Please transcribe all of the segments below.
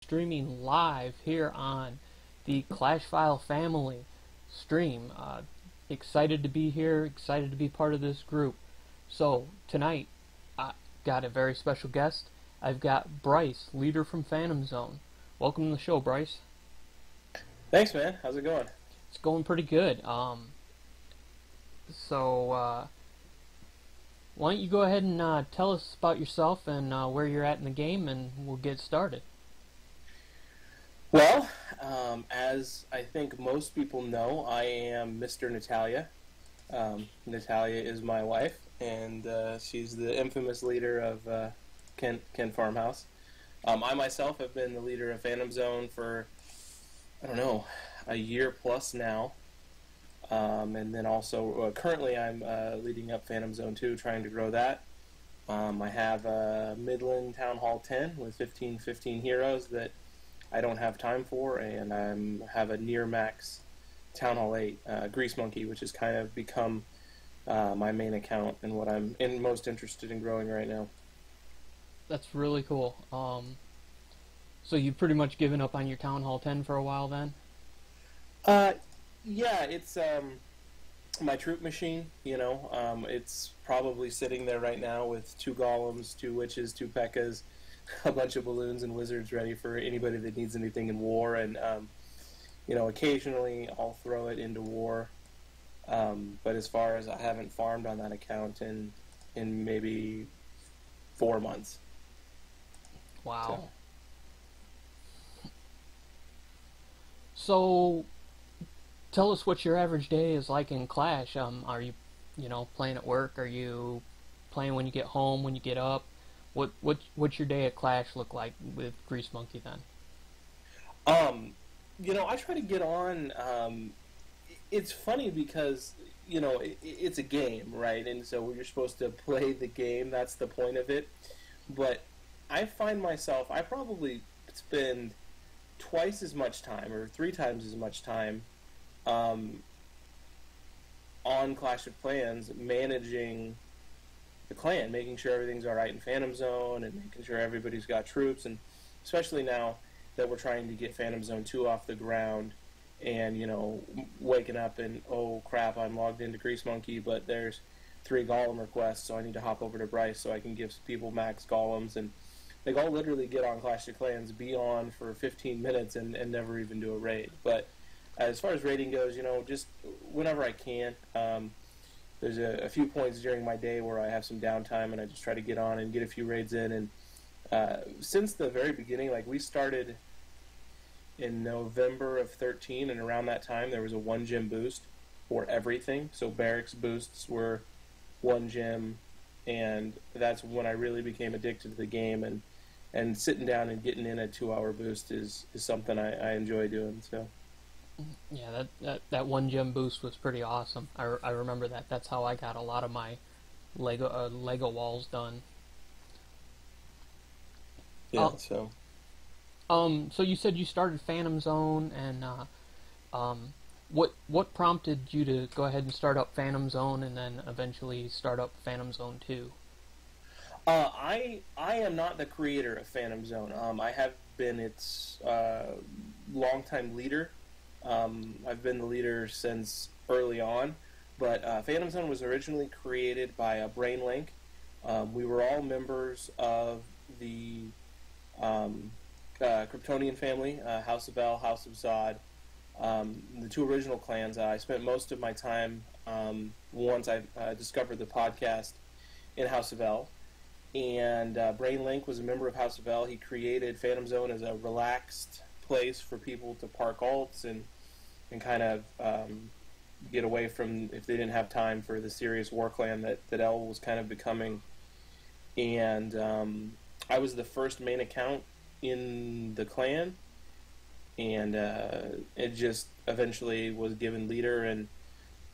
streaming live here on the Clash File family stream. Excited to be here, excited to be part of this group. So, tonight, I got a very special guest. I've got Bryce, leader from Phantom Zone. Welcome to the show, Bryce. Thanks, man. How's it going? It's going pretty good. So, why don't you go ahead and tell us about yourself and where you're at in the game, and we'll get started. Well, as I think most people know, I am Mr. Natalia. Natalia is my wife, and she's the infamous leader of Kent Farmhouse. I myself have been the leader of Phantom Zone for, I don't know, a year plus now. And then also, currently I'm leading up Phantom Zone 2, trying to grow that. I have a Midland Town Hall 10 with 15 heroes that I don't have time for, and I have a near max Town Hall 8 Grease Monkey, which has kind of become my main account and what I'm most interested in growing right now. That's really cool. So you've pretty much given up on your Town Hall 10 for a while then? Yeah, it's my troop machine, it's probably sitting there right now with 2 golems, 2 witches, 2 P.E.K.K.A.s, a bunch of balloons and wizards ready for anybody that needs anything in war, and occasionally I'll throw it into war, but as far as I haven't farmed on that account in maybe 4 months. Wow. So tell us what your average day is like in Clash. Are you, playing at work? Are you playing when you get home, when you get up? What's your day at Clash look like with Grease Monkey then? I try to get on. It's funny because it's a game, right? And so you're supposed to play the game. That's the point of it. But I find myself, I probably spend twice as much time or 3 times as much time on Clash of Clans managing the clan, making sure everything's alright in Phantom Zone and making sure everybody's got troops, and especially now that we're trying to get Phantom Zone 2 off the ground and, waking up and, oh crap, I'm logged into Grease Monkey, but there's 3 golem requests, so I need to hop over to Bryce so I can give people max golems, and they all literally get on Clash of Clans, be on for 15 minutes and never even do a raid. But as far as raiding goes, just whenever I can. There's a few points during my day where I have some downtime and I just try to get on and get a few raids in. And since the very beginning, like we started in November of 13, and around that time there was a 1 gem boost for everything. So barracks boosts were 1 gem, and that's when I really became addicted to the game. And sitting down and getting in a 2-hour boost is something I enjoy doing. So. Yeah, that 1 gem boost was pretty awesome. I remember that. That's how I got a lot of my Lego walls done. Yeah. So you said you started Phantom Zone, and what prompted you to go ahead and start up Phantom Zone and then eventually start up Phantom Zone 2? I am not the creator of Phantom Zone. I have been its longtime leader. I've been the leader since early on, but Phantom Zone was originally created by Brainlink. We were all members of the Kryptonian family, House of El, House of Zod, the 2 original clans. I spent most of my time, once I discovered the podcast, in House of El. And Brainlink was a member of House of El. He created Phantom Zone as a relaxed place for people to park alts and kind of get away from, if they didn't have time for the serious war clan that El was kind of becoming. And I was the first main account in the clan, and it just eventually was given leader, and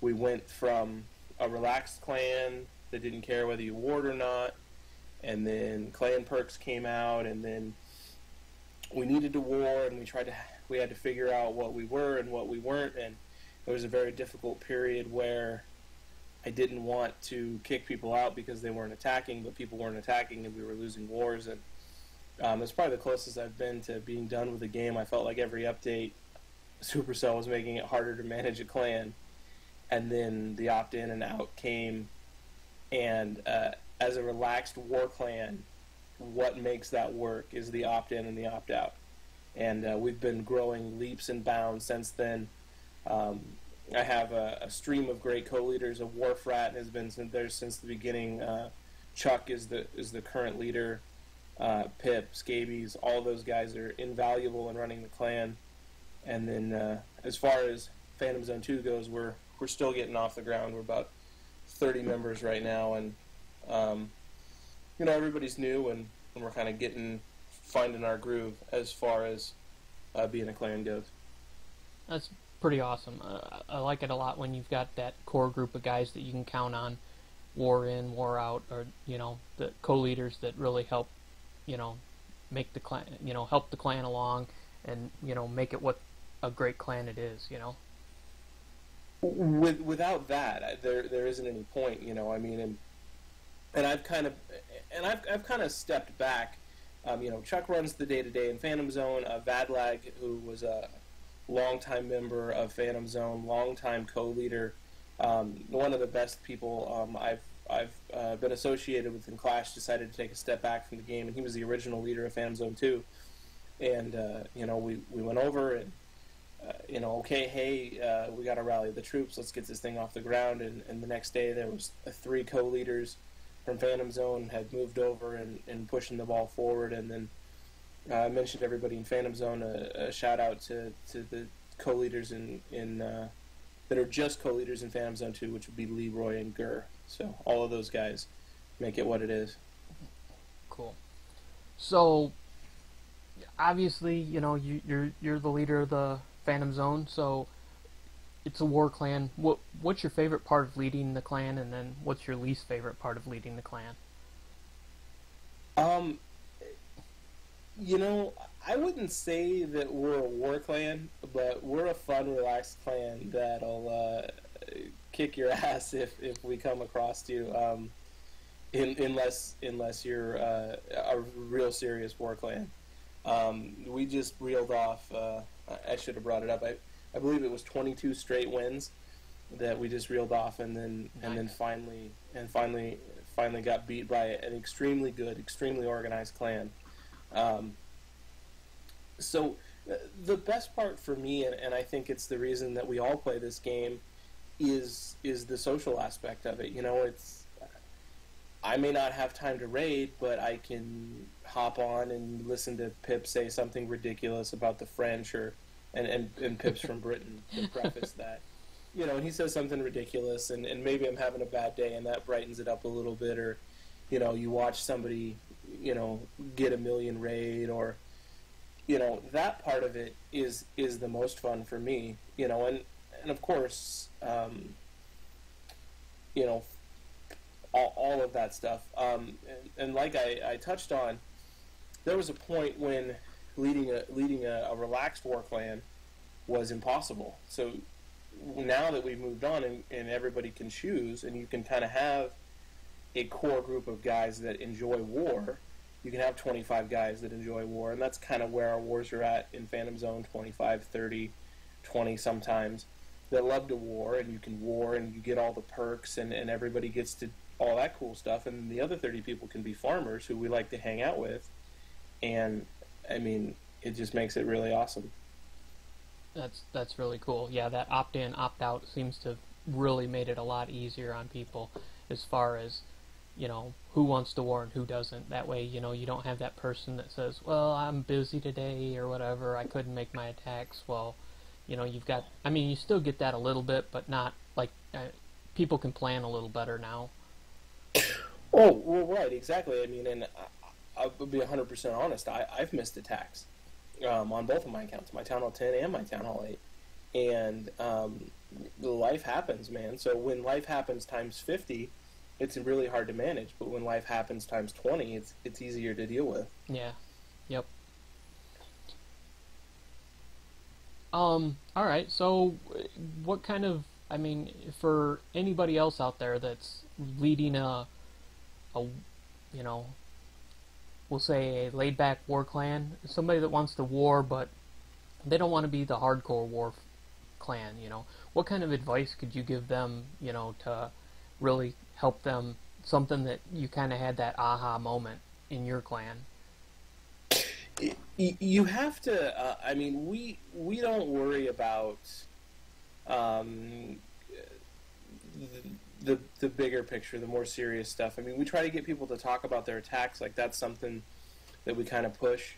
we went from a relaxed clan that didn't care whether you warred or not, and then clan perks came out, and then we needed to war, and we had to figure out what we were and what we weren't, and it was a very difficult period where I didn't want to kick people out because they weren't attacking, but people weren't attacking and we were losing wars, and It's probably the closest I've been to being done with the game. I felt like every update, Supercell was making it harder to manage a clan, and then the opt-in and out came, and as a relaxed war clan, what makes that work is the opt-in and the opt-out. And we've been growing leaps and bounds since then. I have a stream of great co-leaders. A Warfrat has been there since the beginning. Chuck is the current leader. Pip, Scabies, all those guys are invaluable in running the clan. And then as far as Phantom Zone 2 goes, we're still getting off the ground. We're about 30 members right now, and everybody's new, and we're kind of finding our groove as far as being a clan goes. That's pretty awesome. I like it a lot when you've got that core group of guys that you can count on, war in, war out, or the co-leaders that really help, make the clan, help the clan along, and make it what a great clan it is. Without that, there isn't any point. And I've kind of stepped back. Chuck runs the day-to-day in Phantom Zone. Vadlag, who was a longtime member of Phantom Zone, longtime co-leader, one of the best people I've been associated with in Clash, decided to take a step back from the game, and he was the original leader of Phantom Zone 2. And we went over and okay, hey, we got to rally the troops. Let's get this thing off the ground. And the next day there was 3 co-leaders from Phantom Zone had moved over and pushing the ball forward. And then I mentioned everybody in Phantom Zone. A shout out to the co-leaders that are just co-leaders in Phantom Zone 2, which would be Leroy and Gurr. So all of those guys make it what it is. Cool. So obviously, you're the leader of the Phantom Zone, so it's a war clan. What's your favorite part of leading the clan, and then what's your least favorite part of leading the clan? I wouldn't say that we're a war clan, but we're a fun, relaxed clan that'll kick your ass if we come across you, unless you're a real serious war clan. We just reeled off, I should have brought it up, I believe it was 22 straight wins that we just reeled off, and then finally got beat by an extremely good, extremely organized clan. So the best part for me, and I think it's the reason that we all play this game, is the social aspect of it. I may not have time to raid, but I can hop on and listen to Pip say something ridiculous about the French, and Pip's from Britain to preface that. And he says something ridiculous, and maybe I'm having a bad day, and that brightens it up a little bit. Or, you watch somebody, get a million raid, or, that part of it is the most fun for me. And of course, all of that stuff. And like I touched on, there was a point when leading a relaxed war clan was impossible. So now that we've moved on and everybody can choose, and you can kind of have a core group of guys that enjoy war, you can have 25 guys that enjoy war, and that's kind of where our wars are at in Phantom Zone, 25, 30, 20 sometimes, that love to war, and you can war, and you get all the perks, and everybody gets to all that cool stuff, and the other 30 people can be farmers who we like to hang out with, and it just makes it really awesome. That's really cool. Yeah, that opt-in, opt-out seems to have really made it a lot easier on people as far as, who wants to war and who doesn't. That way, you don't have that person that says, well, I'm busy today or whatever, I couldn't make my attacks. Well, you've got, you still get that a little bit, but not like, people can plan a little better now. Oh, well, right, exactly. And I'll be 100% honest. I've missed attacks on both of my accounts, my Town Hall 10 and my Town Hall 8. And life happens, man. So when life happens times 50, it's really hard to manage. But when life happens times 20, it's easier to deal with. Yeah. Yep. All right. So what kind of, for anybody else out there that's leading a we'll say a laid back war clan, somebody that wants to war but they don't want to be the hardcore war clan, what kind of advice could you give them, to really help them, something that you kind of had that aha moment in your clan? You have to. I mean, we don't worry about um, the bigger picture, the more serious stuff. I mean, we try to get people to talk about their attacks. Like that's something that we kind of push.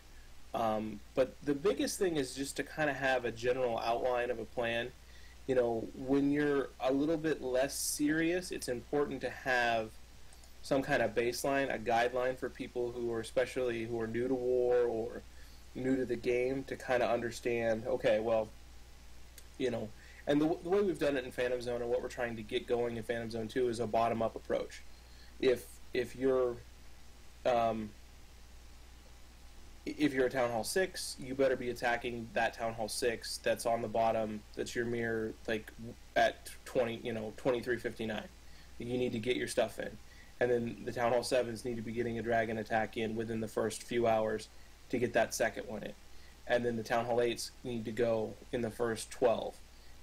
But the biggest thing is just to kind of have a general outline of a plan. When you're a little bit less serious, it's important to have some kind of baseline, a guideline for people who are especially who are new to war or new to the game to kind of understand, okay, well, and the way we've done it in Phantom Zone and what we're trying to get going in Phantom Zone 2 is a bottom-up approach. If you're a Town Hall 6, you better be attacking that Town Hall 6 that's on the bottom, that's your mirror, like, at 2359. You need to get your stuff in. And then the Town Hall 7s need to be getting a dragon attack in within the first few hours to get that second one in. And then the Town Hall 8s need to go in the first 12.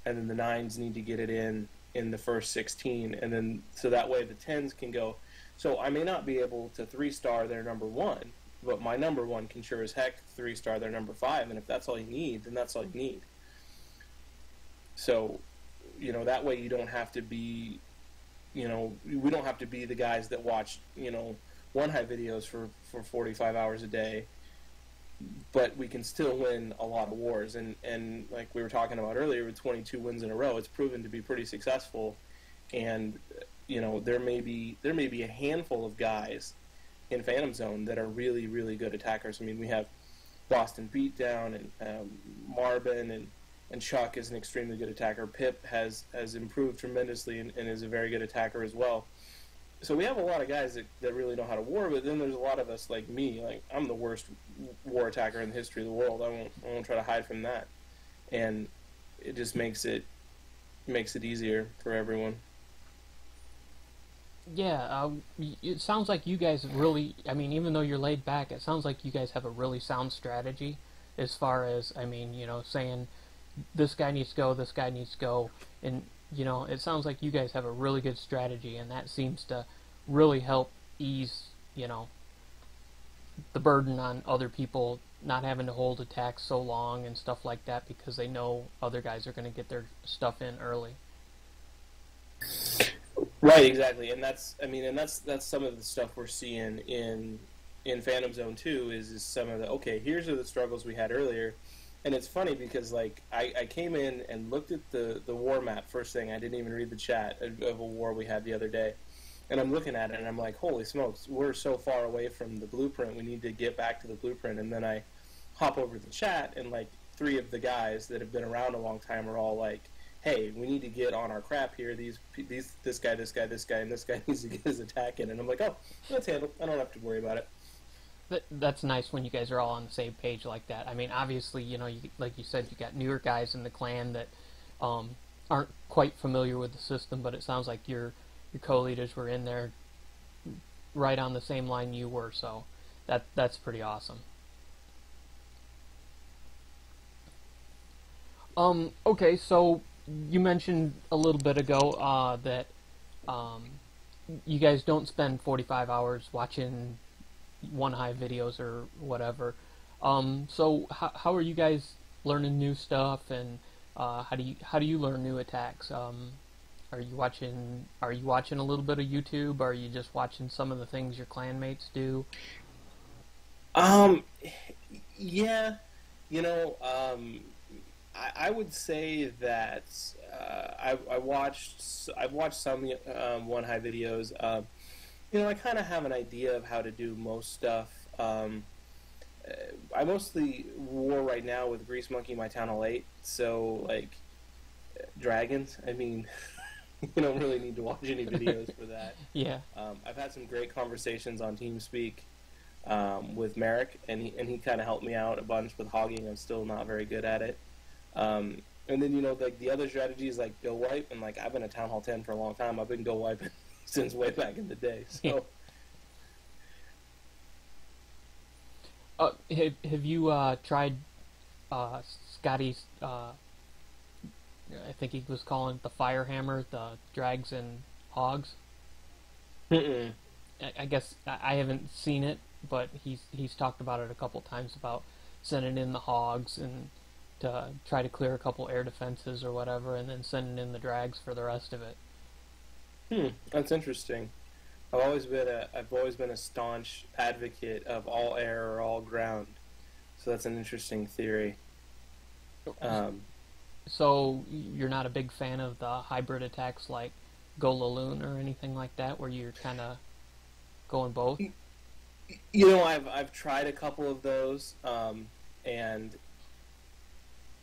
And then the 9s need to get it in the first 16. And then, so that way the 10s can go. So I may not be able to 3-star their number 1, but my number 1 can sure as heck 3-star their number 5. And if that's all you need, then that's all you need. So, that way you don't have to be, we don't have to be the guys that watch, one high videos for 45 hours a day, but we can still win a lot of wars. And like we were talking about earlier, with 22 wins in a row, it's proven to be pretty successful. And, there may be a handful of guys in Phantom Zone that are really, really good attackers. I mean, we have Boston Beatdown and Marvin and Chuck is an extremely good attacker. Pip has improved tremendously and is a very good attacker as well. So we have a lot of guys that really know how to war, but then there's a lot of us like me. Like, I'm the worst war attacker in the history of the world. I won't try to hide from that. And it just makes it easier for everyone. Yeah, it sounds like you guys really, I mean, even though you're laid back, it sounds like you guys have a really sound strategy as far as, I mean, saying this guy needs to go, this guy needs to go, and, it sounds like you guys have a really good strategy, and that seems to really help ease, the burden on other people not having to hold attacks so long and stuff like that because they know other guys are going to get their stuff in early. Right, exactly, and that's some of the stuff we're seeing in Phantom Zone 2 is some of the, okay, here's the struggles we had earlier. And it's funny because, like, I came in and looked at the war map first thing. I didn't even read the chat of a war we had the other day. And I'm looking at it, and I'm like, holy smokes, we're so far away from the blueprint. We need to get back to the blueprint. And then I hop over to the chat, and, like, 3 of the guys that have been around a long time are all like, hey, we need to get on our crap here. This guy, and this guy needs to get his attack in. And I'm like, oh, that's handled. I don't have to worry about it. That's nice when you guys are all on the same page like that. I mean, obviously, like you said, you got newer guys in the clan that aren't quite familiar with the system, but it sounds like your co-leaders were in there right on the same line you were, so that's pretty awesome. Okay, so you mentioned a little bit ago that you guys don't spend 45 hours watching one high videos or whatever. So how are you guys learning new stuff, and how do you learn new attacks? Are you watching a little bit of YouTube? Or are you just watching some of the things your clanmates do? Yeah, I would say that I've watched some one high videos. I kind of have an idea of how to do most stuff. I mostly war right now with Grease Monkey, my Town Hall 8, so, like, dragons, I mean, you don't really need to watch any videos for that. Yeah. I've had some great conversations on TeamSpeak with Merrick, and he kind of helped me out a bunch with hogging. I'm still not very good at it. And then, like, the other strategies, like Go Wipe, and, like, I've been a Town Hall 10 for a long time. I've been Go Wiping since way back in the day. So, Have you tried Scotty's? I think he was calling it the fire hammer, the drags and hogs. Mm-mm. I guess I haven't seen it, but he's talked about it a couple times about sending in the hogs and to try to clear a couple air defenses or whatever, and then sending in the drags for the rest of it. That's interesting. I've always been a staunch advocate of all air or all ground. So that's an interesting theory. Um, So you're not a big fan of the hybrid attacks like Golaloon or anything like that, where you're kind of going both? I've tried a couple of those, and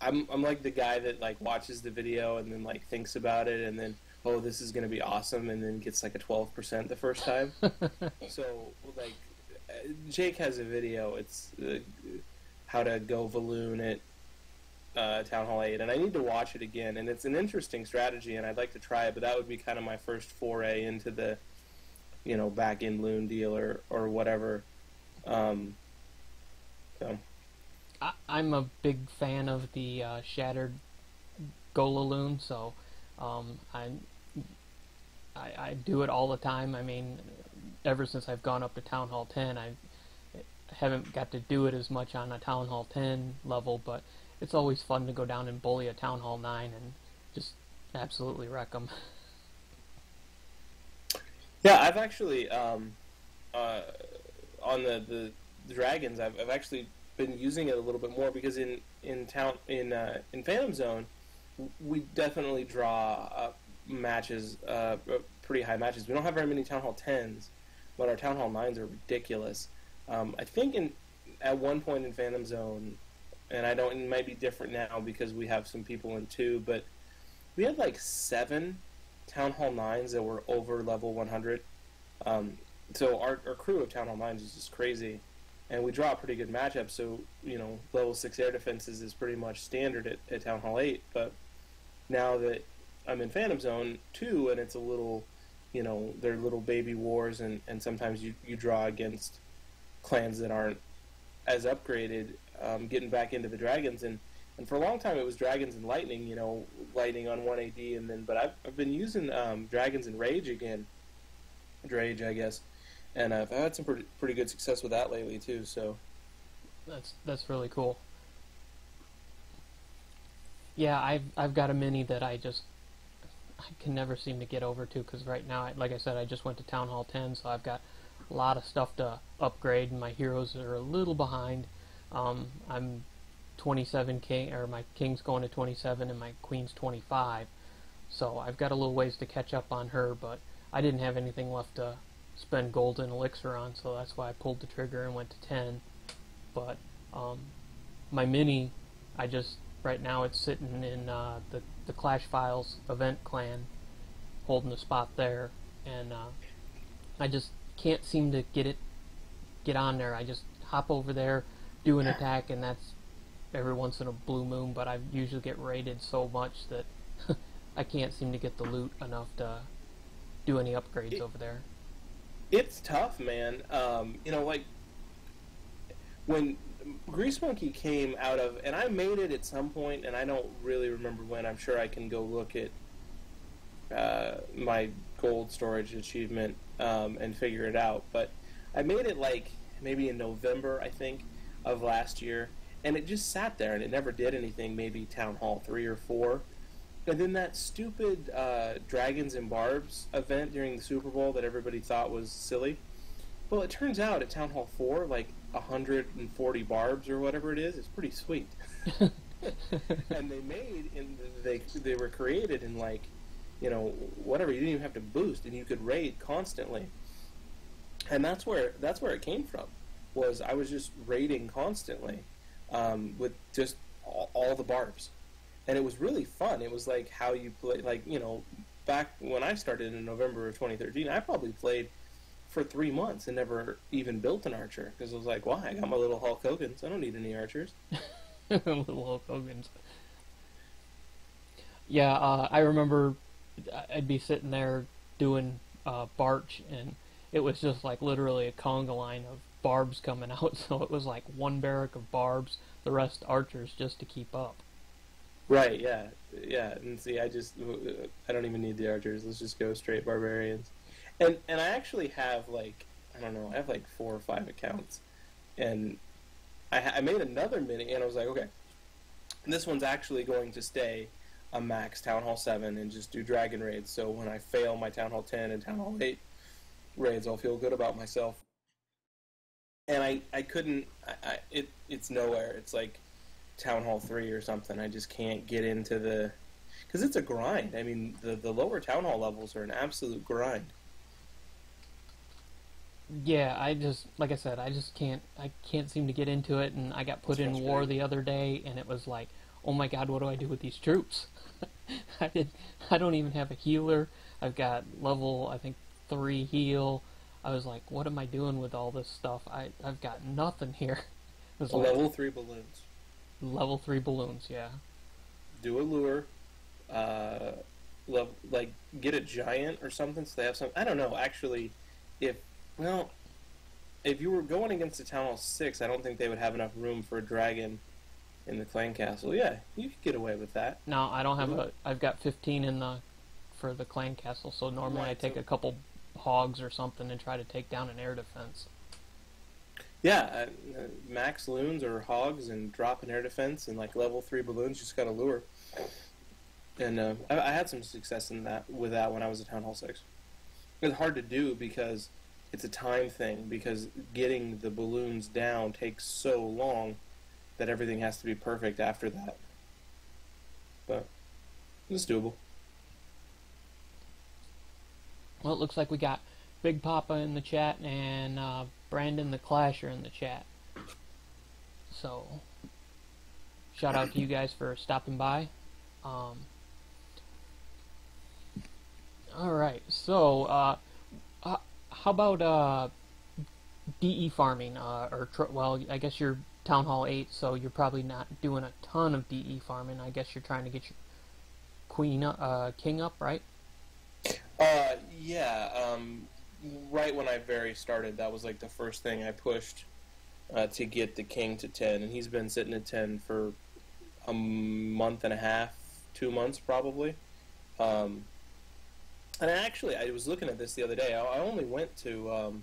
I'm like the guy that like watches the video and then like thinks about it and then, oh, this is gonna be awesome, and then gets like a 12% the first time. So like Jake has a video. It's how to go Valoon at Town Hall 8, and I need to watch it again. And it's an interesting strategy, and I'd like to try it, but that would be kind of my first foray into the back end loon deal or whatever. Um, so I'm a big fan of the shattered Golaloon, so um, I, I do it all the time. I mean, ever since I've gone up to Town Hall 10, I haven't got to do it as much on a Town Hall 10 level, but it's always fun to go down and bully a Town Hall 9 and just absolutely wreck them. yeah, I've actually on the dragons, I've actually been using it a little bit more because in Phantom Zone, we definitely draw matches, pretty high matches. We don't have very many Town Hall 10s, but our Town Hall 9s are ridiculous. I think at one point in Phantom Zone, and it might be different now because we have some people in 2, but we had like 7 Town Hall 9s that were over level 100. So our crew of Town Hall 9s is just crazy, and we draw a pretty good matchup. So level 6 air defenses is pretty much standard at Town Hall 8. But now that I'm in Phantom Zone 2, and it's a little, they're little baby wars, and sometimes you draw against clans that aren't as upgraded, getting back into the dragons, and for a long time it was dragons and lightning, lightning on 1 AD, but I've been using dragons and rage again, Drage, I guess, and I've had some pretty good success with that lately too. So That's really cool. Yeah, I've got a mini that I can never seem to get over to, because right now, like I said, I just went to Town Hall 10, so I've got a lot of stuff to upgrade, and my heroes are a little behind. I'm 27 king, or my king's going to 27, and my queen's 25. So I've got a little ways to catch up on her, but I didn't have anything left to spend gold and elixir on, so that's why I pulled the trigger and went to 10. But my mini, right now it's sitting in the Clash Files event clan, holding the spot there, and I just can't seem to get on there. I just hop over there, do an attack, and that's every once in a blue moon, but I usually get raided so much that I can't seem to get the loot enough to do any upgrades over there. it's tough, man. Like when Grease Monkey came out of, and I made it at some point, and I don't really remember when. I'm sure I can go look at my gold storage achievement and figure it out. But I made it like maybe in November, I think, of last year, and it just sat there and it never did anything. Maybe Town Hall 3 or 4. And then that stupid Dragons and Barbs event during the Super Bowl that everybody thought was silly. Well, it turns out at Town Hall 4, like 140 barbs or whatever it is pretty sweet. And they were created in like, whatever. You didn't even have to boost, and you could raid constantly. And that's where it came from. Was I was just raiding constantly with just all the barbs, and it was really fun. It was like how you play, like back when I started in November of 2013, I probably played for 3 months and never even built an archer because I was like, why? I got my little Hulk Hogan's. I don't need any archers. Little Hulk Hogan's. Yeah, I remember I'd be sitting there doing Barch, and it was just like literally a conga line of barbs coming out, so it was like one barrack of barbs, the rest archers just to keep up. Right, yeah, yeah. And see, I don't even need the archers. Let's just go straight barbarians. And I actually have like, I don't know, I have like 4 or 5 accounts, and I made another mini, and I was like, okay, this one's actually going to stay a max Town Hall 7 and just do dragon raids. So when I fail my Town Hall 10 and Town Hall 8 raids, I'll feel good about myself. And I couldn't. It's nowhere. It's like Town Hall 3 or something. I just can't get into the, because it's a grind. I mean, the lower Town Hall levels are an absolute grind. Yeah, I just, like I said, I can't seem to get into it, and I got put in war the other day, and it was like, oh my god, what do I do with these troops? I don't even have a healer. I've got level, I think, 3 heal. I was like, what am I doing with all this stuff? I've got nothing here. It was like, Level 3 balloons. level 3 balloons, yeah. Do a lure. Like, get a giant or something so they have some. I don't know, actually, well, if you were going against a Town Hall 6, I don't think they would have enough room for a dragon in the clan castle. Yeah, you could get away with that. No, I don't have I've got 15 for the clan castle, so normally Right, I take a couple hogs or something and try to take down an air defense. Yeah, max loons or hogs and drop an air defense and like level 3 balloons. Just got a lure. And I had some success with that when I was at Town Hall 6. It's hard to do because it's a time thing, because getting the balloons down takes so long that everything has to be perfect after that. But it's doable. Well, it looks like we got Big Papa in the chat and Brandon the Clasher in the chat. So, shout out to you guys for stopping by. Alright, so, how about DE farming? Well, I guess you're Town Hall 8, so you're probably not doing a ton of DE farming. I guess you're trying to get your king up, right? Yeah. Right when I very started, that was like the first thing I pushed to get the king to 10, and he's been sitting at 10 for a month and a half, 2 months probably. And I was looking at this the other day. I only went to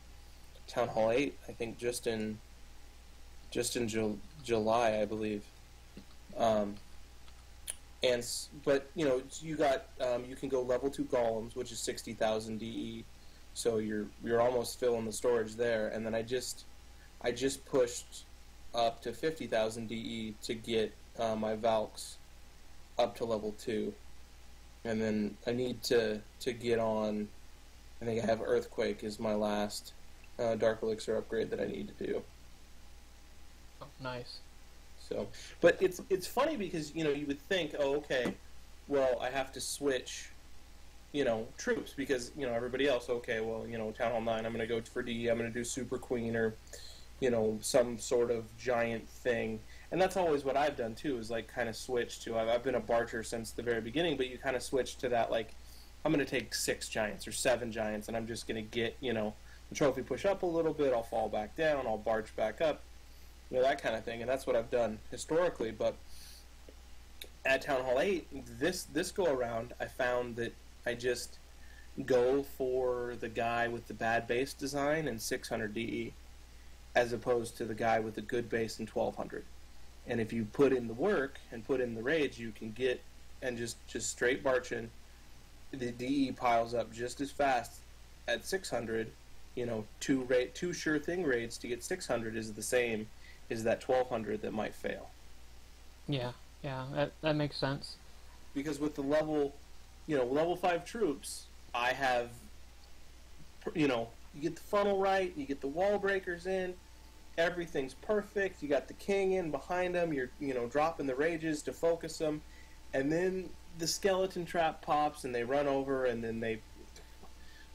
Town Hall 8, I think, just in July, I believe. But you know, you can go level 2 golems, which is 60,000 DE, so you're almost filling the storage there. And then I just pushed up to 50,000 DE to get my Valks up to level 2. And then I need to get on, I think I have Earthquake is my last Dark Elixir upgrade that I need to do. Oh, nice. So, but it's funny because, you know, you would think, oh, okay, well, I have to switch, you know, troops because, you know, everybody else, okay, well, you know, Town Hall 9, I'm going to go for DE, I'm going to do Super Queen or, you know, some sort of giant thing. And that's always what I've done, too, is, like, kind of switch to, I've been a Barcher since the very beginning, but you kind of switch to that, like, I'm going to take 6 giants or 7 giants, and I'm just going to get, you know, the trophy push up a little bit, I'll fall back down, I'll barge back up, you know, that kind of thing, and that's what I've done historically. But at Town Hall 8, this go-around, I found that I just go for the guy with the bad base design and 600 DE, as opposed to the guy with the good base and 1200. And if you put in the work and put in the raids, you can get, and just straight barching, the DE piles up just as fast at 600. You know, two sure thing raids to get 600 is the same as that 1200 that might fail. Yeah, that makes sense. Because with the level 5 troops, I have, you know, you get the funnel right, you get the wall breakers in, everything's perfect, you got the king in behind them, you're, you know, dropping the rages to focus them, and then the skeleton trap pops and they run over and then they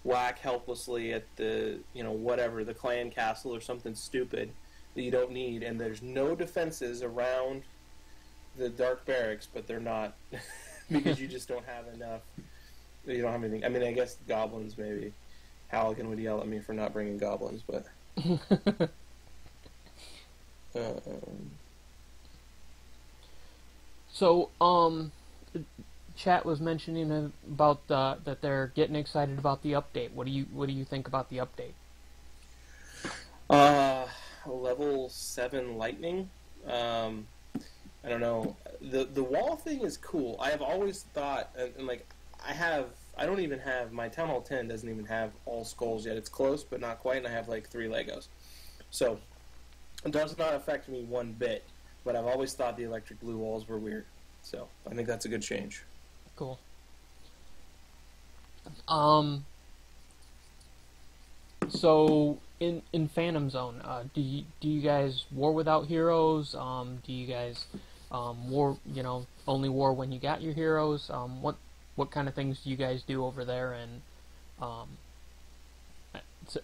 whack helplessly at the, you know, whatever, the clan castle or something stupid that you don't need, and there's no defenses around the dark barracks, but they're not because you just don't have enough. You don't have anything. I mean, I guess goblins maybe. Halligan would yell at me for not bringing goblins, but Um, So, chat was mentioning about that they're getting excited about the update. What do you think about the update? uh, Level 7 lightning. Um, I don't know. The wall thing is cool. I have always thought, and like, I don't even have, my Town Hall 10 doesn't even have all skulls yet. It's close, but not quite, and I have like 3 Legos. So, it does not affect me one bit, but I've always thought the electric blue walls were weird. So, I think that's a good change. Cool. Um, so in Phantom Zone, do you guys war without heroes? Do you guys war only war when you got your heroes? What kind of things do you guys do over there? And um,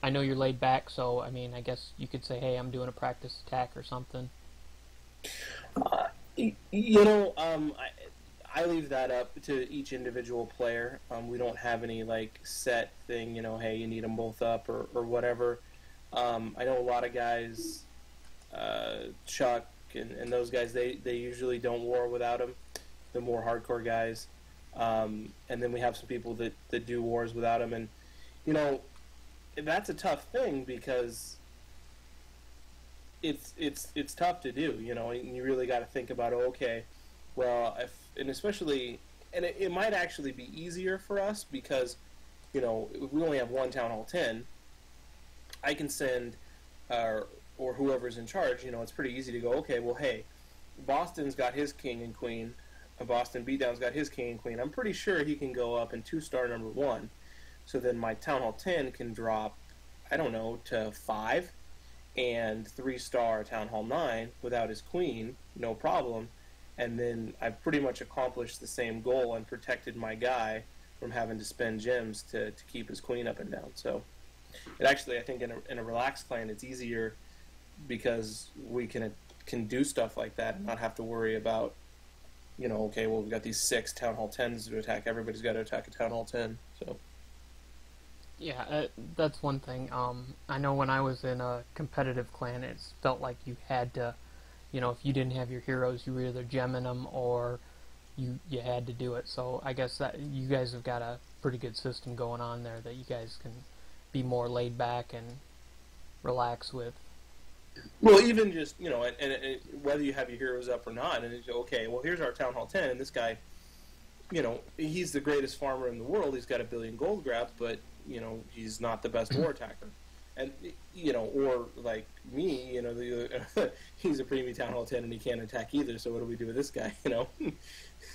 I know you're laid back, so I mean, I guess you could say, hey, I'm doing a practice attack or something. Uh, you know, I leave that up to each individual player. We don't have any like set thing. You know, hey, you need them both up or whatever. I know a lot of guys, Chuck and those guys. They usually don't war without him. The more hardcore guys, and then we have some people that do wars without him. And you know, that's a tough thing because it's tough to do, you know, and you really got to think about, oh, okay, well, and especially, and it might actually be easier for us because, you know, if we only have one Town Hall 10, I can send, or whoever's in charge, you know, it's pretty easy to go, okay, well, hey, Boston's got his king and queen, Boston Beatdown's got his king and queen. I'm pretty sure he can go up in 2-star number 1, so then my Town Hall 10 can drop, I don't know, to 5, and 3-star Town Hall 9 without his queen, no problem. And then I've pretty much accomplished the same goal and protected my guy from having to spend gems to keep his queen up and down. So it actually, I think in a relaxed clan, it's easier because we can do stuff like that and not have to worry about, you know, okay, well, we've got these 6 Town Hall 10s to attack. Everybody's got to attack a Town Hall 10. So. Yeah, that's one thing. I know when I was in a competitive clan, it felt like you had to, you know, if you didn't have your heroes, you were either gemming them or you had to do it. So I guess that you guys have got a pretty good system going on there that you guys can be more laid back and relax with. Well, even just, you know, and whether you have your heroes up or not, and it's okay, well, here's our Town Hall 10, and this guy, you know, he's the greatest farmer in the world. He's got 1 billion gold grabs, but, you know, he's not the best war attacker. And, you know, or like me, you know, he's a premium Town Hall 10 and he can't attack either, so what do we do with this guy, you know?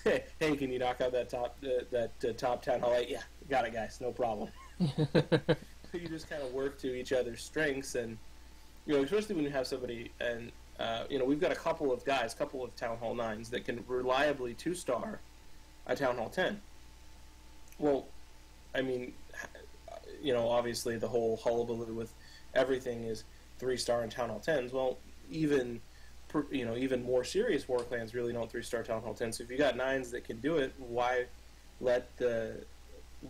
Hey, can you knock out that top Town Hall 8? Yeah, got it, guys, no problem. You just kind of work to each other's strengths, and, you know, especially when you have somebody, and, you know, we've got a couple of Town Hall 9s that can reliably 2-star a Town Hall 10. Well, I mean, you know, obviously the whole hullabaloo with everything is 3-star and Town Hall 10s. Well, even more serious war clans really don't 3-star Town Hall 10s. So if you got 9s that can do it, why let the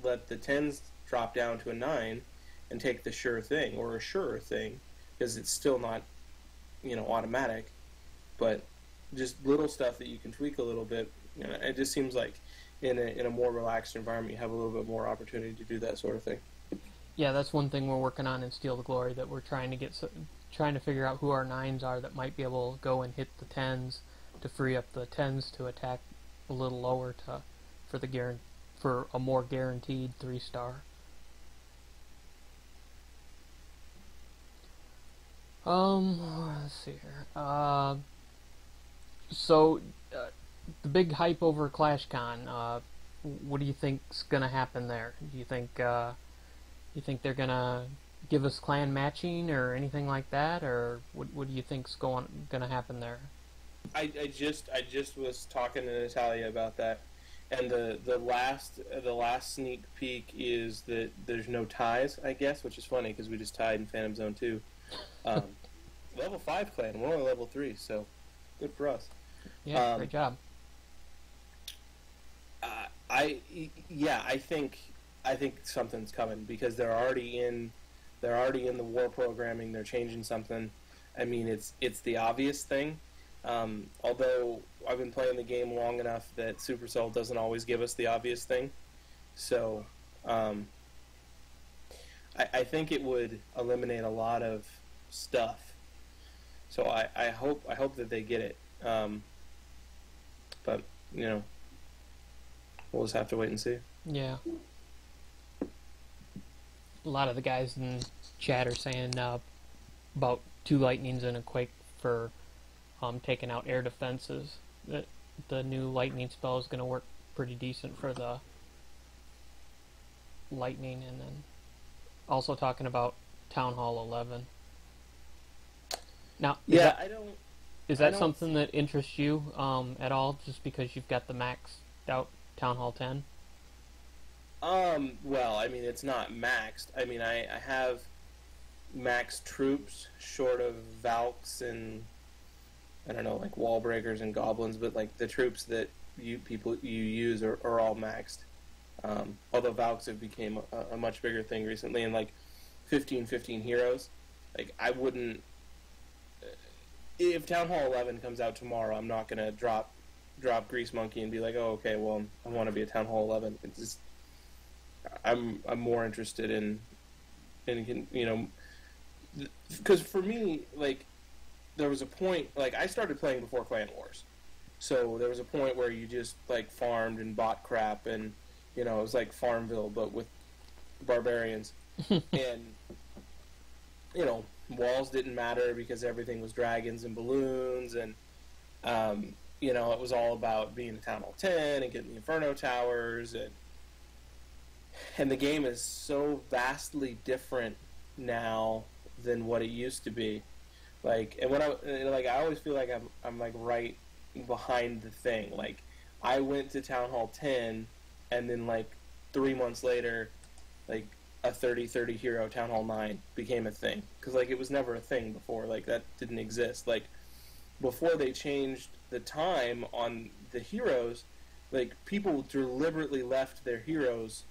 10s drop down to a 9 and take the sure thing or a surer thing, because it's still not, you know, automatic, but just little stuff that you can tweak a little bit. You know, it just seems like in a more relaxed environment, you have a little bit more opportunity to do that sort of thing. Yeah, that's one thing we're working on in Steal the Glory, that we're trying to figure out who our 9s are that might be able to go and hit the 10s to free up the 10s to attack a little lower for a more guaranteed 3-star. Let's see here. The big hype over ClashCon. What do you think's gonna happen there? Do you think they're gonna give us clan matching or anything like that, or what do you think's gonna happen there? I just was talking to Natalia about that, and the last sneak peek is that there's no ties, I guess, which is funny because we just tied in Phantom Zone 2. Level 5 clan, we're only level 3, so good for us. Yeah, great job. I think something's coming because they're already in the war programming. They're changing something. I mean, it's the obvious thing. Although I've been playing the game long enough that Supercell doesn't always give us the obvious thing. So I think it would eliminate a lot of stuff. So I hope that they get it. But you know, we'll just have to wait and see. Yeah. A lot of the guys in chat are saying about 2 lightnings and a quake for taking out air defenses. That the new lightning spell is going to work pretty decent for the lightning, and then also talking about Town Hall 11. Now, is that something that interests you at all, just because you've got the maxed out Town Hall 10? Well, I mean, it's not maxed. I mean, I have maxed troops short of Valks and, I don't know, like wall breakers and goblins, but like the troops that you use are all maxed. Although Valks have became a much bigger thing recently, and like 15 heroes. Like, I wouldn't, if Town Hall 11 comes out tomorrow, I'm not gonna drop Grease Monkey and be like, oh, okay, well, I want to be a Town Hall 11. It's just, I'm more interested in you know, because for me, like, there was a point, like, I started playing before Clan Wars, so there was a point where you just like farmed and bought crap, and you know, it was like Farmville but with barbarians. And you know, walls didn't matter because everything was dragons and balloons, and you know, it was all about being in Town Hall 10 and getting the Inferno Towers, and the game is so vastly different now than what it used to be. Like, and when I always feel like I'm like right behind the thing. Like, I went to Town Hall 10, and then like 3 months later, like a 30 hero Town Hall 9 became a thing, because like it was never a thing before. Like, that didn't exist. Like, before they changed the time on the heroes, like, people deliberately left their heroes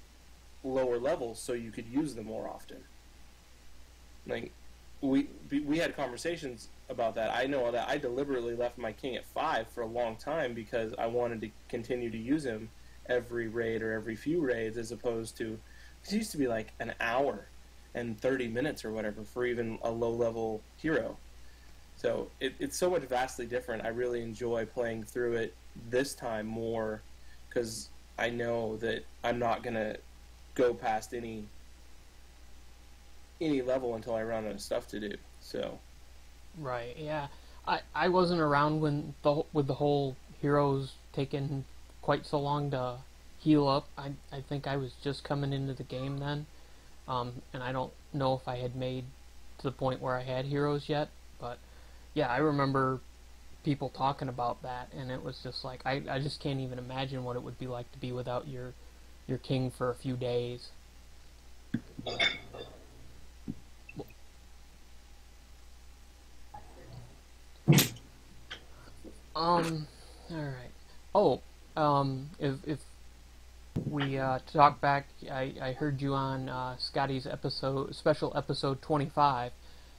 lower levels so you could use them more often. Like, we had conversations about that. I know that I deliberately left my king at 5 for a long time because I wanted to continue to use him every raid or every few raids, as opposed to, it used to be like an hour and 30 minutes or whatever for even a low level hero. So it's so much vastly different. I really enjoy playing through it this time more, because I know that I'm not gonna go past any level until I run out of stuff to do. So, right, yeah. I wasn't around when with the whole heroes taking quite so long to heal up. I think I was just coming into the game then, and I don't know if I had made to the point where I had heroes yet. But yeah, I remember people talking about that, and it was just like, I just can't even imagine what it would be like to be without your king for a few days. Alright. Oh, if we talk back, I heard you on Scotty's special episode 25,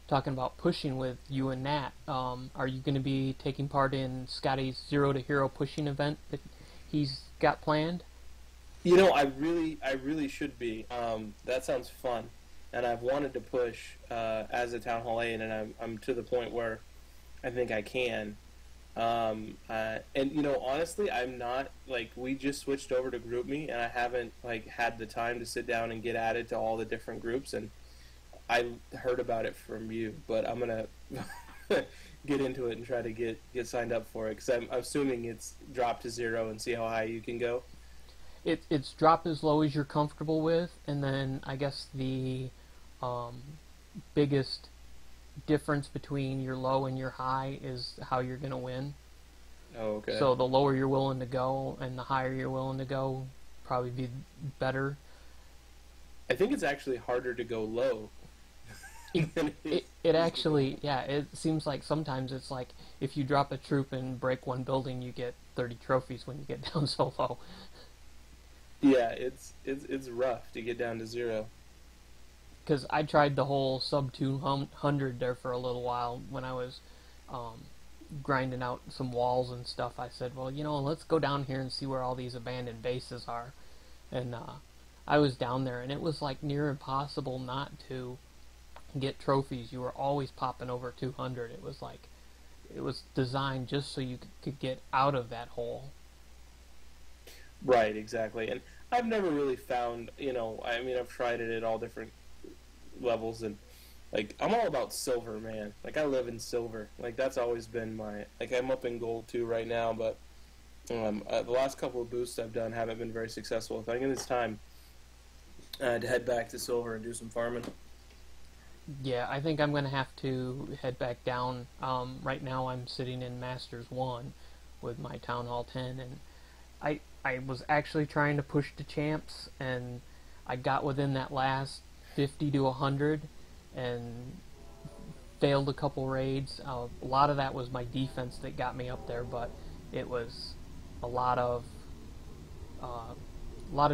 talking about pushing with you and Nat. Are you going to be taking part in Scotty's Zero to Hero pushing event that he's got planned? you know, I really should be. That sounds fun, and I've wanted to push as a Town Hall 8, and I'm to the point where I think I can. And you know, honestly, I'm not, like, we just switched over to GroupMe, and I haven't like had the time to sit down and get added to all the different groups, and I heard about it from you, but I'm gonna get into it and try to get signed up for it, because I'm assuming it's dropped to 0 and see how high you can go. It's dropped as low as you're comfortable with, and then I guess the biggest difference between your low and your high is how you're going to win. Oh, okay. So the lower you're willing to go and the higher you're willing to go, probably be better. I think it's actually harder to go low. It actually, yeah, it seems like sometimes it's like if you drop a troop and break one building, you get 30 trophies when you get down so low. Yeah, it's rough to get down to 0. because I tried the whole sub 200 there for a little while when I was um, grinding out some walls and stuff. I said, well, let's go down here and see where all these abandoned bases are. And I was down there, and it was like near impossible not to get trophies. You were always popping over 200. It was like it was designed just so you could get out of that hole. Right, exactly. And I've never really found, I mean, I've tried it at all different levels, and like I'm all about silver, man. Like I live in silver. Like that's always been my. Like I'm up in gold too right now, but the last couple of boosts I've done haven't been very successful. I think it's time to head back to silver and do some farming. Yeah, I think I'm going to have to head back down. Right now I'm sitting in Masters 1 with my Town Hall 10, and I was actually trying to push the champs, and I got within that last 50 to 100 and failed a couple raids. A lot of that was my defense that got me up there, but it was a lot of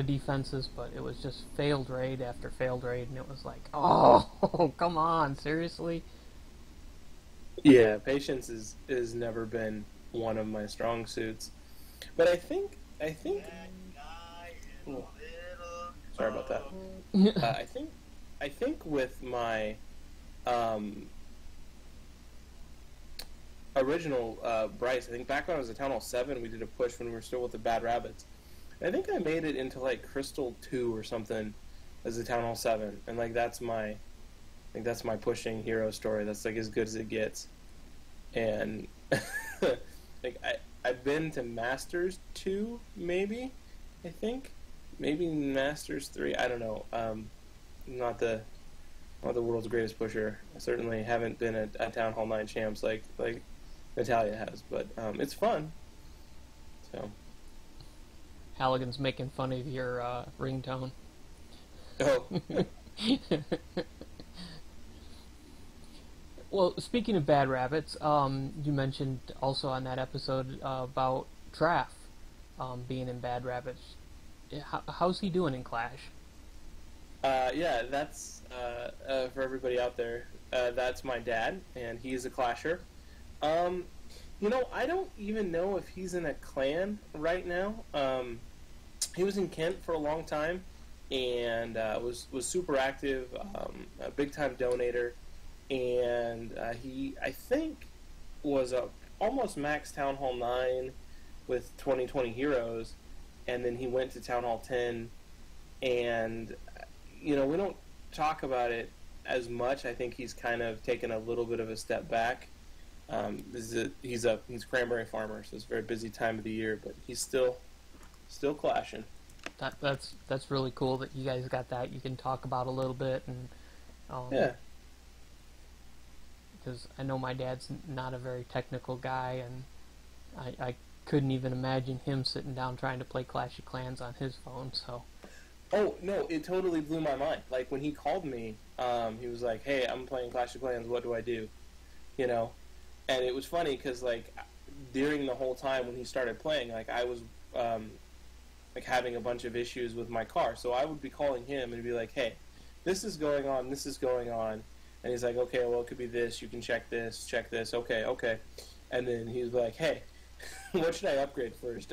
defenses, but it was just failed raid after failed raid, and it was like, oh, come on, seriously? Yeah, patience is never been one of my strong suits, but I think. Oh, sorry about that. I think with my original Bryce, I think back when I was at Town Hall 7, we did a push when we were still with the Bad Rabbits. I think I made it into like Crystal 2 or something as a Town Hall 7, and like that's my pushing hero story. That's like as good as it gets. And like I've been to Masters 2, maybe. I think maybe Masters 3. I don't know. Not the world's greatest pusher. I certainly haven't been at Town Hall 9 champs like Natalia has, but it's fun. So Halligan's making fun of your ringtone. oh. Well, speaking of Bad Rabbits, you mentioned also on that episode about Traff being in Bad Rabbits. How's he doing in Clash? Yeah, that's for everybody out there. That's my dad, and he's a clasher. I don't even know if he's in a clan right now. He was in Kent for a long time, and was super active, a big time donator, and he I think was a almost max Town Hall 9 with 2020 heroes, and then he went to Town Hall 10, and we don't talk about it as much. I think he's kind of taken a little bit of a step back. He's cranberry farmer, so it's a very busy time of the year, but he's still clashing. That's really cool that you guys got that you can talk about a little bit, and yeah, because I know my dad's not a very technical guy, and I couldn't even imagine him sitting down trying to play Clash of Clans on his phone. So. Oh no, it totally blew my mind. Like when he called me, he was like, "Hey, I'm playing Clash of Clans. What do I do?" And it was funny because like during the whole time when he started playing, like I was like having a bunch of issues with my car, so I would be calling him and be like, "Hey, this is going on. This is going on," and he's like, "Okay, well it could be this. You can check this. Okay," and then he's like, "Hey." What should I upgrade first?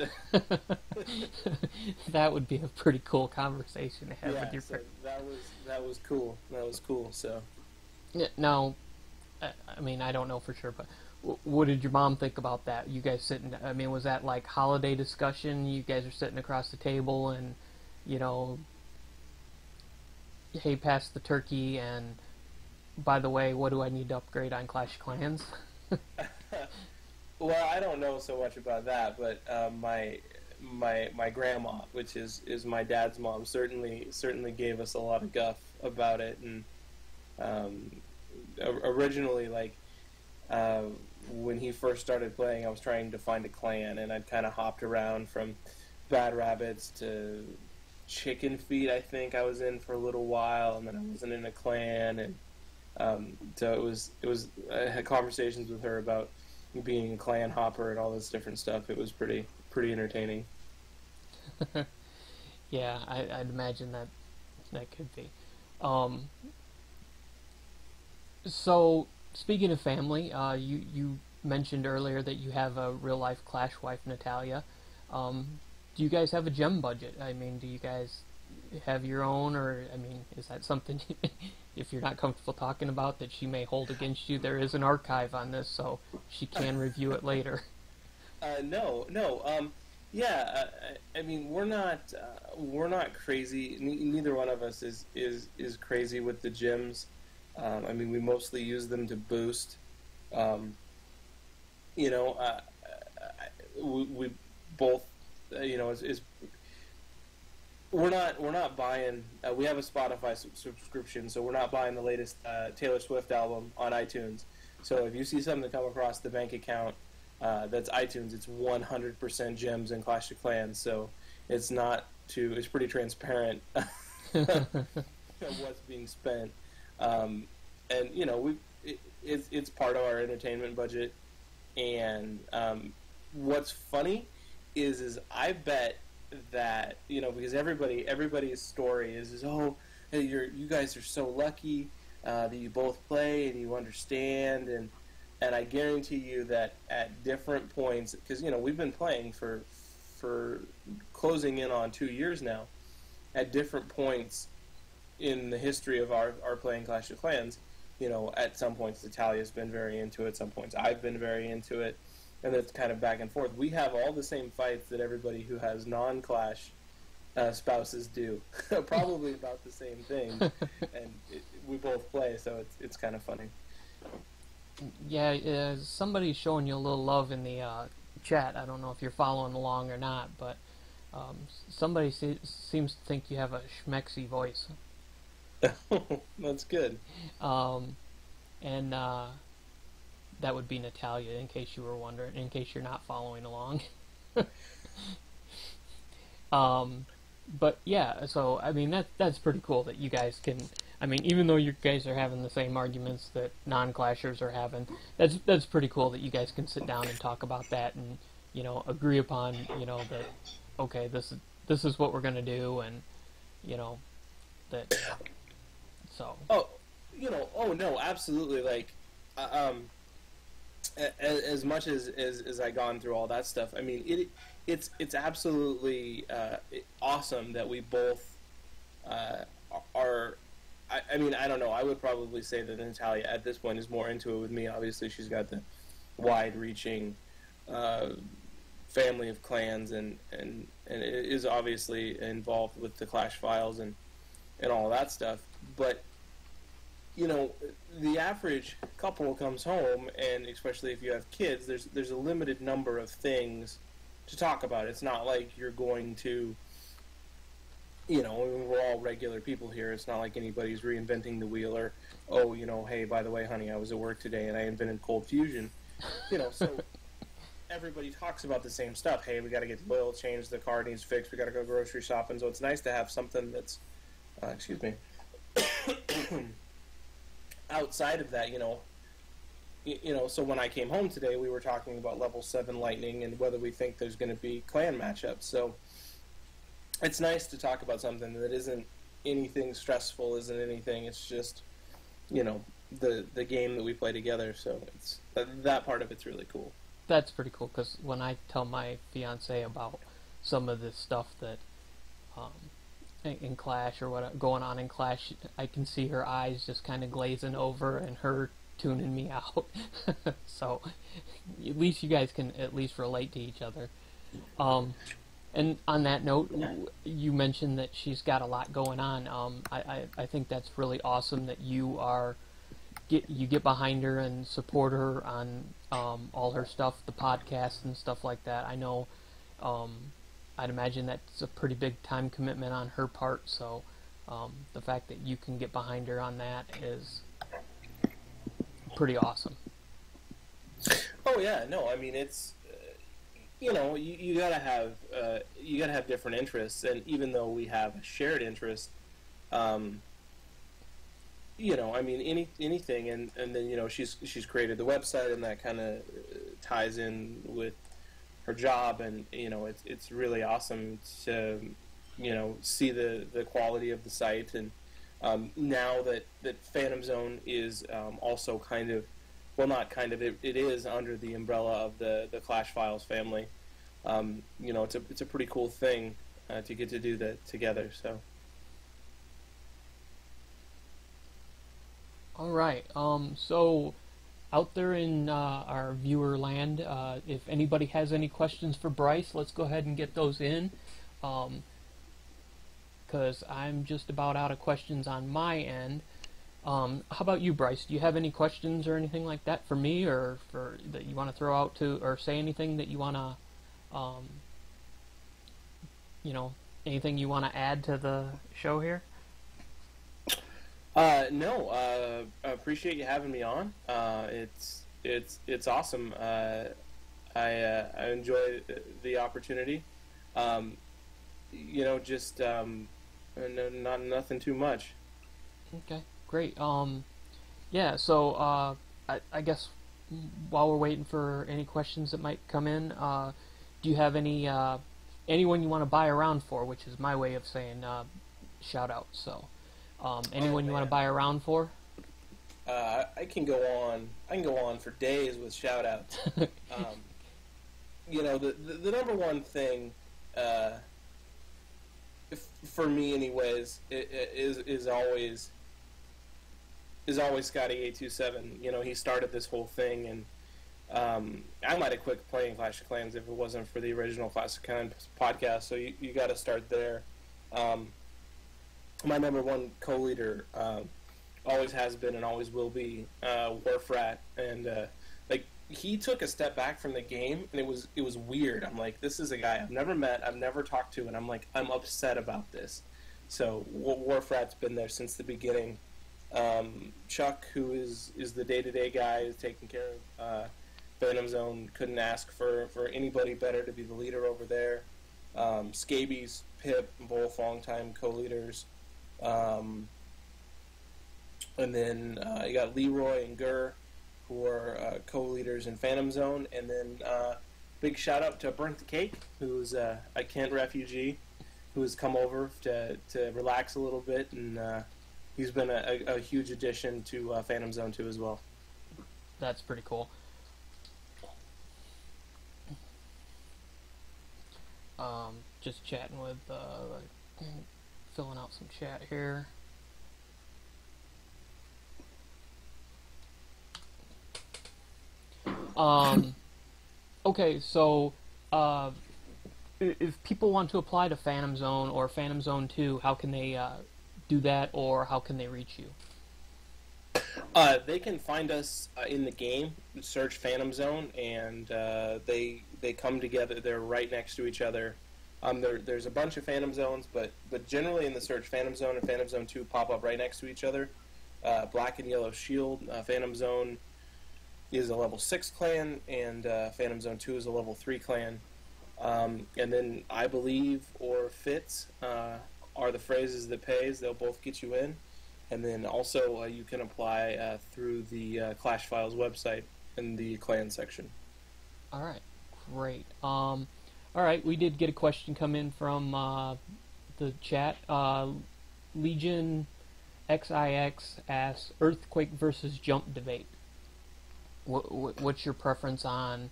That would be a pretty cool conversation to have yeah, with your so that was cool. That was cool. So, yeah, now, I mean, I don't know for sure, but what did your mom think about that? You guys sitting? I mean, was that like holiday discussion? You guys are sitting across the table, and hey, pass the turkey, and by the way, what do I need to upgrade on Clash of Clans? Well, I don't know so much about that, but my grandma, which is my dad's mom, certainly gave us a lot of guff about it. And originally, like when he first started playing, I was trying to find a clan, and I'd kind of hopped around from Bad Rabbits to Chicken Feet. I think I was in for a little while, and then I wasn't in a clan, and so it was. I had conversations with her about being a clan hopper and all this different stuff. It was pretty entertaining. Yeah, I'd imagine that could be. So, speaking of family, you mentioned earlier that you have a real life Clash wife, Natalia. Do you guys have a gem budget? I mean, do you guys have your own, or I mean, is that something if you're not comfortable talking about that she may hold against you? There is an archive on this, so she can review it later. No, no. Yeah, I mean, we're not crazy. Neither one of us is crazy with the gyms. I mean, we mostly use them to boost. Um, you know, we both, is we're not buying. We have a Spotify subscription, so we're not buying the latest Taylor Swift album on iTunes. So if you see something come across the bank account that's iTunes, it's 100% gems and Clash of Clans. So it's not too. It's pretty transparent what's being spent. And it's part of our entertainment budget. And what's funny is I bet that because everybody's story is oh, hey, you guys are so lucky that you both play and you understand, and I guarantee you that at different points, because we've been playing for closing in on 2 years now, at different points in the history of our playing Clash of Clans, at some points Natalia's been very into it, some points I've been very into it, and it's kind of back and forth. We have all the same fights that everybody who has non-Clash spouses do, probably about the same thing, and we both play, so it's kind of funny. Yeah, somebody's showing you a little love in the chat. I don't know if you're following along or not, but somebody seems to think you have a schmexy voice. That's good. And that would be Natalia, in case you were wondering, in case you're not following along. But yeah, so I mean that's pretty cool that you guys can. I mean, even though you guys are having the same arguments that non-clashers are having, that's pretty cool that you guys can sit down and talk about that and agree upon that okay, this is what we're gonna do, and that so. Oh no, absolutely. Like, as much as I gone through all that stuff, I mean it's absolutely awesome that we both are. I mean, I don't know. I would probably say that Natalia at this point is more into it with me. Obviously, she's got the wide-reaching family of clans, and is obviously involved with the Clash files and all that stuff. But the average couple comes home, and especially if you have kids, there's a limited number of things to talk about. It's not like you're going to. We're all regular people here. It's not like anybody's reinventing the wheel or, oh, hey, by the way, honey, I was at work today and I invented cold fusion. So everybody talks about the same stuff. Hey, we got to get the oil changed, the car needs fixed, we got to go grocery shopping. So it's nice to have something that's, excuse me, outside of that, So when I came home today, we were talking about level 7 lightning and whether we think there's going to be clan matchups. So it's nice to talk about something that isn't anything stressful, isn't anything. It's just, the game that we play together. So it's that part of it's really cool. That's pretty cool, because when I tell my fiance about some of this stuff that in Clash or what going on in Clash, I can see her eyes just kind of glazing over and her tuning me out. So at least you guys can at least relate to each other. And on that note, you mentioned that she's got a lot going on. I think that's really awesome that you get behind her and support her on all her stuff, the podcast and stuff like that. I know I'd imagine that's a pretty big time commitment on her part, so the fact that you can get behind her on that is pretty awesome. Oh yeah, no, I mean it's you gotta have different interests, and even though we have a shared interest, I mean anything, and then she's created the website, and that kind of ties in with her job, and it's really awesome to see the quality of the site, and now that Phantom Zone is also kind of, well, not kind of, it is under the umbrella of the Clash Files family. It's a pretty cool thing to get to do that together. So. All right. So out there in our viewer land, if anybody has any questions for Bryce, let's go ahead and get those in. Because I'm just about out of questions on my end. How about you, Bryce? Do you have any questions or anything like that for me, or for that you want to throw out to, or say anything that you want to, anything you want to add to the show here? No. I appreciate you having me on. It's awesome. I enjoy the opportunity. Just nothing too much. Okay, great. Yeah. So I guess while we're waiting for any questions that might come in, do you have anyone you want to buy around for? Which is my way of saying shout out. So. Anyone you want to buy around for? I can go on for days with shout outs. The number one thing, for me anyways, is always Scotty827. He started this whole thing, and I might have quit playing Clash of Clans if it wasn't for the original Clash of Clans podcast. So you got to start there. My number one co-leader always has been and always will be W4rblade, and he took a step back from the game, and it was weird. I'm like, this is a guy I've never met, I've never talked to, and I'm like, I'm upset about this. So W4rblade has been there since the beginning. Chuck, who is the day-to-day guy, is taking care of Phantom Zone. Couldn't ask for anybody better to be the leader over there. Scabies, Pip, both long-time co-leaders. And then you got Leroy and Gurr, who are co-leaders in Phantom Zone. And then big shout-out to Burnt the Cake, who's a Kent refugee, who has come over to relax a little bit, and he's been a huge addition to Phantom Zone 2 as well. That's pretty cool. Just chatting with, filling out some chat here. Okay, so if people want to apply to Phantom Zone or Phantom Zone 2, how can they do that, or how can they reach you? They can find us in the game, search Phantom Zone, and they come together. They're right next to each other. There's a bunch of Phantom Zones, but generally in the search, Phantom Zone and Phantom Zone 2 pop up right next to each other. Black and Yellow Shield, Phantom Zone is a level 6 clan, and Phantom Zone 2 is a level 3 clan. And then I believe or fits are the phrases that pays. They'll both get you in. And then also you can apply through the Clash Files website in the clan section. All right, great. All right, we did get a question come in from the chat. Legion XIX asks, Earthquake versus Jump debate. What's your preference on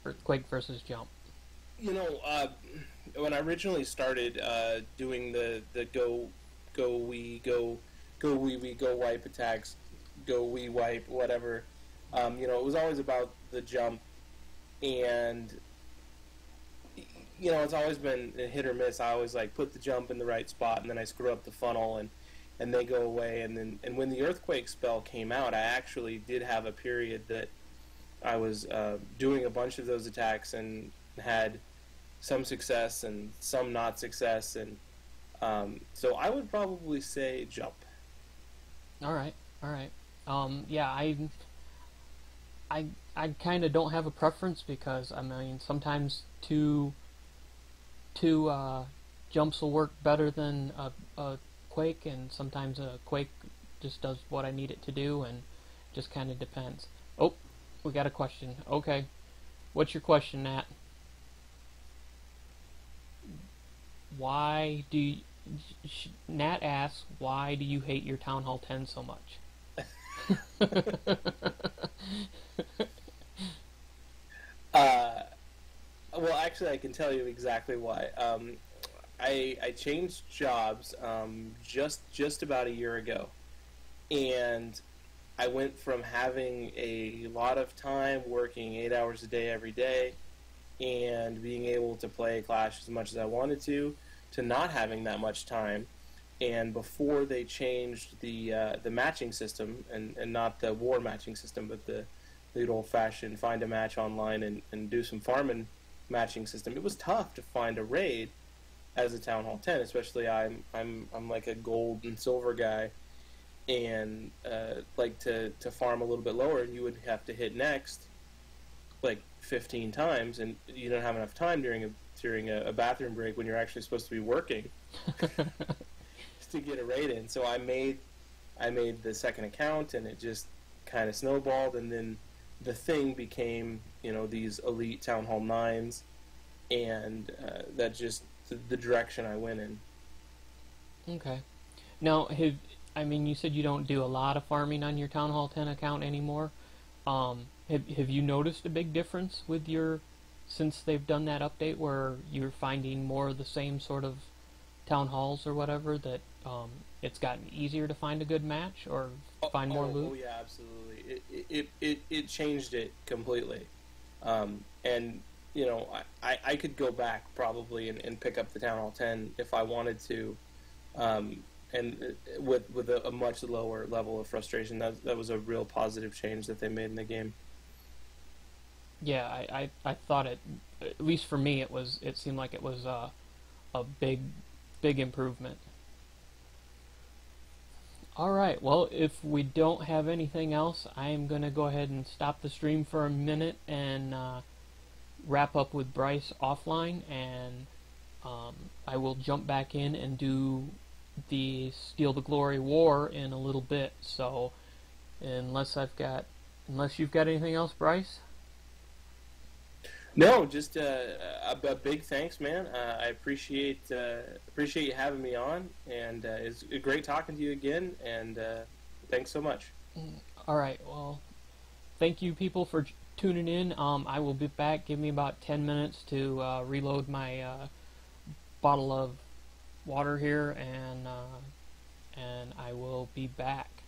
Earthquake versus Jump? When I originally started doing the go wipe attacks, go we wipe, whatever, it was always about the jump. And it's always been a hit or miss. I always put the jump in the right spot, and then I screw up the funnel, and they go away. And when the earthquake spell came out, I actually did have a period that I was doing a bunch of those attacks and had some success and some not success, and so I would probably say jump. All right. Yeah, I kind of don't have a preference, because sometimes two jumps will work better than a quake, and sometimes a quake just does what I need it to do, and just kind of depends. Oh, we got a question. Okay, what's your question, Nat? Why do Nat asks, why do you hate your Town Hall 10 so much? Uh, well, actually, I can tell you exactly why. I changed jobs just about a year ago, and I went from having a lot of time working 8 hours a day every day and being able to play Clash as much as I wanted to not having that much time. And before they changed the matching system, and not the war matching system, but the good old fashioned find a match online and do some farming matching system, it was tough to find a raid as a Town Hall 10, especially I'm like a gold and silver guy, and like to farm a little bit lower, and you would have to hit next like 15 times, and you don't have enough time during a bathroom break when you're actually supposed to be working to get a raid in. So I made the second account, and it just kind of snowballed, and then the thing became, these elite Town Hall 9s, and that just the direction I went in. Okay. Now, you said you don't do a lot of farming on your Town Hall 10 account anymore. Have you noticed a big difference with since they've done that update where you're finding more of the same sort of town halls or whatever, that it's gotten easier to find a good match or find more loot? Oh yeah, absolutely. It changed it completely. And I could go back probably and pick up the Town Hall 10 if I wanted to, and with a much lower level of frustration. That was a real positive change that they made in the game. Yeah, I thought it, at least for me, it seemed like it was a big improvement. Alright, well, if we don't have anything else, I am going to go ahead and stop the stream for a minute and wrap up with Bryce offline, and I will jump back in and do the Steal the Glory War in a little bit. So, unless you've got anything else, Bryce? No, just a big thanks, man. I appreciate you having me on, and it's great talking to you again. And thanks so much. All right. Well, thank you, people, for tuning in. I will be back. Give me about 10 minutes to reload my bottle of water here, and I will be back.